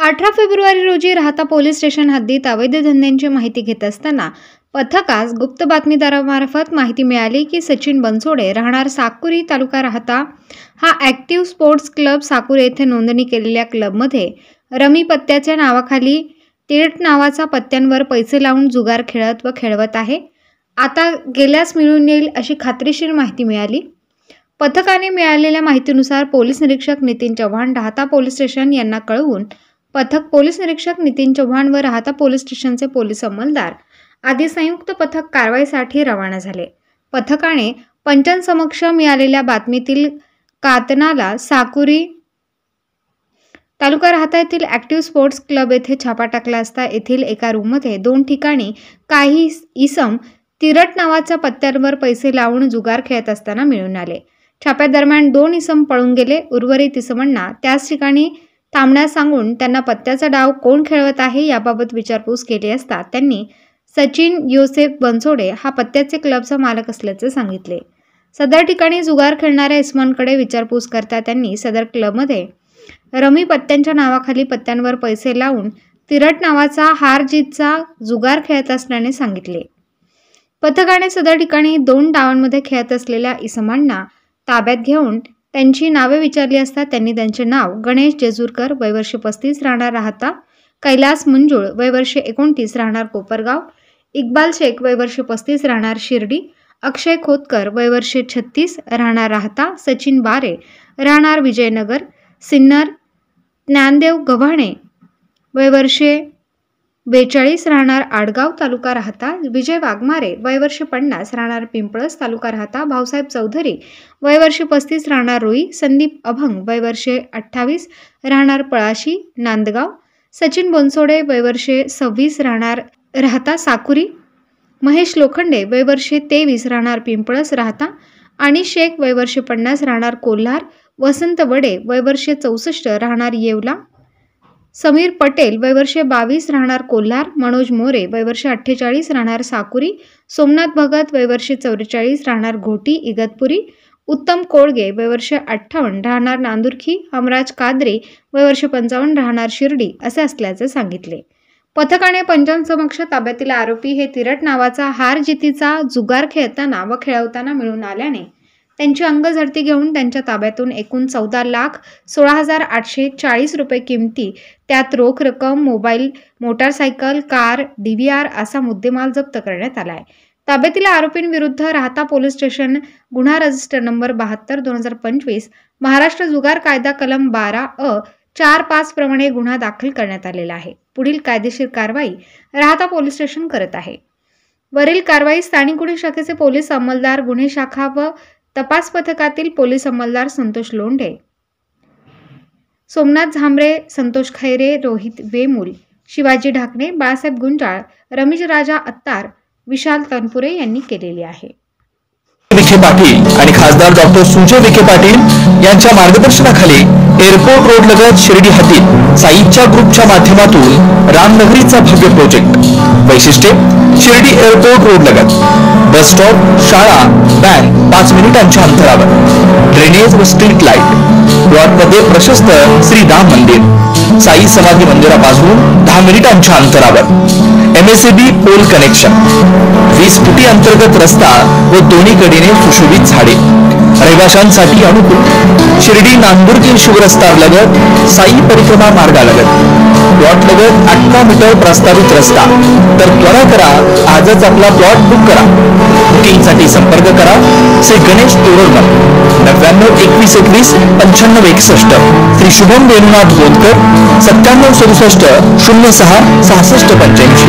18 February रोजी राहता police station हद्दीत अवैध धंद्यांची माहिती घेत असताना पथकास गुप्त बातमीदारामार्फत माहिती मिळाली की सचिन बनसोडे राहणार साकुरी तालुका राहता हा ॲक्टिव्ह स्पोर्ट्स क्लब साकुरी येथे नोंदणी केलेल्या क्लबमध्ये रमी पत्त्याच्या नावाखाली तिरट नावाचा पत्त्यांवर पैसे लावून जुगार खेळत व खेळवत आहे। आता गेल्यास मिळून येईल अशी खात्रीशीर माहिती मिळाली। पथकाने मिळालेल्या माहितीनुसार पोलीस निरीक्षक नितीन चव्हाण राहता पोलीस स्टेशन यांना कळवून पथक पोलीस निरीक्षक नितीन चव्हाण व राहता पोलीस स्टेशनचे पोलीस अंमलदार आदी संयुक्त पथक कारवाईसाठी रवाना झाले। पथकाने पंचांसमक्ष मिळालेल्या बातमीतील कातनाला साकुरी तालुका राहता येथील ॲक्टिव्ह स्पोर्ट्स क्लब येथे छापा टाकला असता येथील एका रूममध्ये 2 ठिकाणी काही इसम तिरट नावाच्या पत्त्यांवर पैसे लावून जुगार खेळत असताना मिळून आले। छाप्यादरम्यान 2 इसम पळून गेले। उर्वरित इसमांना त्याच ठिकाणी थांबण्यास सांगून त्यांना पत्त्याचा डाव कोण खेळवत आहे याबाबत विचारपूस केली असता त्यांनी सचिन योसेफ बनसोडे हा पत्त्याचे क्लबचा मालक असल्याचे सांगितले। सदर ठिकाणी जुगार खेळणाऱ्या इसमांकडे विचारपूस करता त्यांनी सदर क्लबमध्ये रमी पत्त्यांच्या नावाखाली पत्त्यांवर पैसे लावून तिरट नावाचा हार जीतचा जुगार खेळत असल्याने सांगितले। पथकाने सदर ठिकाणी 2 डावांमध्ये खेळत असलेल्या इसमांना ताब्यात घेऊन त्यांची नावे विचारली असता त्यांनी त्यांचे नाव गणेश जेजूरकर वय वर्ष 35 राहणार राहता कैलास मंजुळ वय वर्ष 29 राहणार कोपरगाव, इक्बाल शेख वय वर्ष 35 राहणार शिर्डी, अक्षय खोतकर वय वर्ष 36 राहणार राहता सचिन बारे राहणार विजयनगर, सिन्नर ज्ञानदेव गव्हाणे वय वर्षे 42 राहणार आडगाव तालुका राहता, विजय वाघमारे वय वर्ष 50 राहणार पिंपळस तालुका राहता, भाऊसाहेब चौधरी वय वर्ष 35 राहणार रोई, संदीप अभंग वय वर्षे 28 राहणार पळाशी नांदगाव, सचिन बनसोडे वय वर्षे 26 राहणार राहता साकुरी, महेश लोखंडे वय वर्षे 23 राहणार पिंपळस राहता आणि शेख वय वर्षे 50 राहणार कोल्हार, वसंत वडे वय वर्षे 64 राहणार येवला, समीर पटेल वय वर्षे 22 राहणार कोल्हार, मनोज मोरे वय वर्षे 48 राहणार साकुरी, सोमनाथ भगत वय वर्षे 44 राहणार घोटी इगतपुरी, उत्तम कोळगे वय वर्षे 58 राहणार नांदुरखी, हमराज कादरी वय वर्षे 55 राहणार शिर्डी असे असल्याचे सांगितले। पथकाने पंचांसमक्ष ताब्यातील आरोपी हे तिरट नावाचा हार जितीचा जुगार खेळताना व खेळवताना मिळून आल्याने त्यांची अंगझडती घेऊन त्यांच्या ताब्यातून एकूण 14,16,840 रुपये किमती त्यात रोख रक्कम, मोबाईल, मोटारसायकल, कार, DVR असा मुद्देमाल जप्त करण्यात आला आहे। ताब्यातील आरोपींविरुद्ध राहता पोलीस स्टेशन गुन्हा रजिस्टर नंबर 72/2025 महाराष्ट्र जुगार कायदा कलम 12(अ)4-5 प्रमाणे गुन्हा दाखल करण्यात आलेला आहे। पुढील कायदेशीर कारवाई राहता पोलीस स्टेशन करत आहे। वरील कारवाई स्थानिक गुन्हे शाखेचे पोलीस अंमलदार गुन्हे शाखा व तपास पथकातील पोलीस अंमलदार संतोष लोंढे, सोमनाथ झांबरे, संतोष खैरे, रोहित वेमूल, शिवाजी ढाकणे, बाळासाहेब गुंजाळ, रमेश राजा अत्तार, विशाल तनपुरे यांनी केलेली आहे। विखे पाटील आणि खासदार डॉक्टर सुजय विखे पाटील यांच्या मार्गदर्शनाखाली एअरपोर्ट रोड लगत शिर्डी हद्दीत साईच्या ग्रुपच्या माध्यमातून रामनगरीचा भव्य प्रोजेक्ट। वैशिष्ट्ये शिर्डी एअरपोर्ट रोड लगत बस स्टॉप, शाळा, बँक 5 मिनिटांच्या अंतरावर, ड्रेनेज व स्ट्रीट लाईट, प्लॉटमध्ये प्रशस्त श्री राम मंदिर, साई समाधी मंदिरापासून 10 मिनिटांच्या अंतरावर, MSAB पोल कनेक्शन, 20 फुटी अंतर्गत रस्ता व दोन्ही कडेने सुशोभित झाडे, रहिवाशांसाठी अनुकूल, शिर्डी नांदुरकी शिवरस्ता लगत साई परिक्रमा मार्गालगत, प्लॉट लगत 18 मीटर प्रस्तावित रस्ता। तर त्वरा करा, आजच आपला प्लॉट बुक करा। बुकिंगसाठी संपर्क करा श्री गणेश तोरडमल 99 21 21 95 61, श्री शुभम वेणुनाथ बोधकर 97 67 06 66 85।